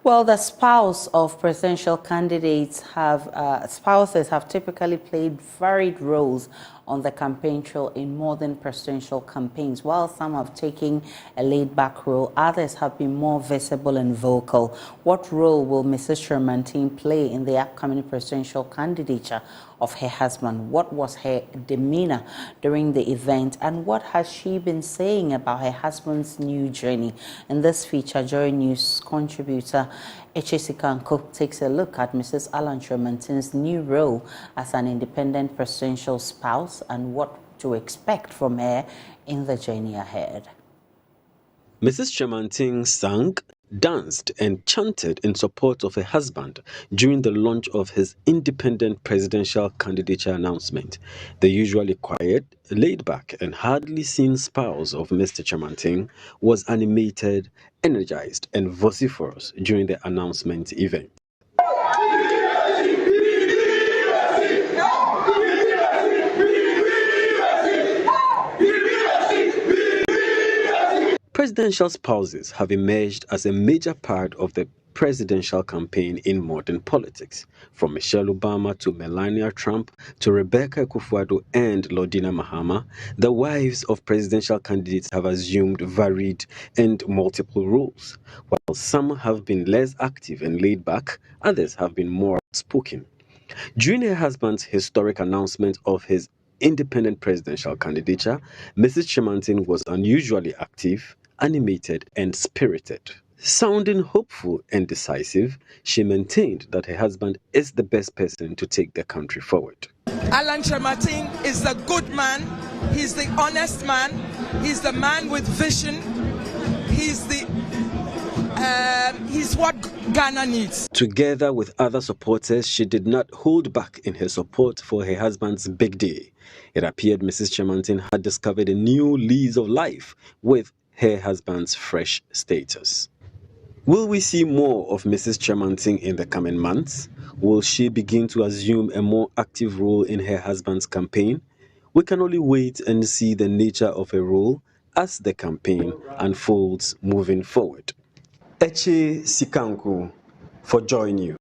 Well, the spouse of presidential candidates spouses have typically played varied roles on the campaign trail in modern presidential campaigns. While some have taken a laid-back role, others have been more visible and vocal. What role will Mrs. Kyerementen play in the upcoming presidential candidature of her husband? What was her demeanor during the event, and what has she been saying about her husband's new journey? In this feature, Joy News contributor Sikanko takes a look at Mrs. Kyerementen new role as an independent presidential spouse and what to expect from her in the journey ahead. Mrs. Kyerementen sang, danced and chanted in support of her husband during the launch of his independent presidential candidature announcement. The usually quiet, laid-back and hardly seen spouse of Mr. Kyerementen was animated, energized and vociferous during the announcement event. Presidential spouses have emerged as a major part of the presidential campaign in modern politics. From Michelle Obama to Melania Trump to Rebecca Akufo-Addo and Lordina Mahama, the wives of presidential candidates have assumed varied and multiple roles. While some have been less active and laid back, others have been more outspoken. During her husband's historic announcement of his independent presidential candidature, Mrs. Kyerementen was unusually active, animated and spirited. Sounding hopeful and decisive, she maintained that her husband is the best person to take the country forward. Kyerementen is the good man, he's the honest man, he's the man with vision, he's what Ghana needs. Together with other supporters, she did not hold back in her support for her husband's big day. It appeared Mrs. Kyerementen had discovered a new lease of life with her husband's fresh status. Will we see more of Mrs. Kyerementen in the coming months? Will she begin to assume a more active role in her husband's campaign? We can only wait and see the nature of her role as the campaign unfolds moving forward. Sikanko for Joy News.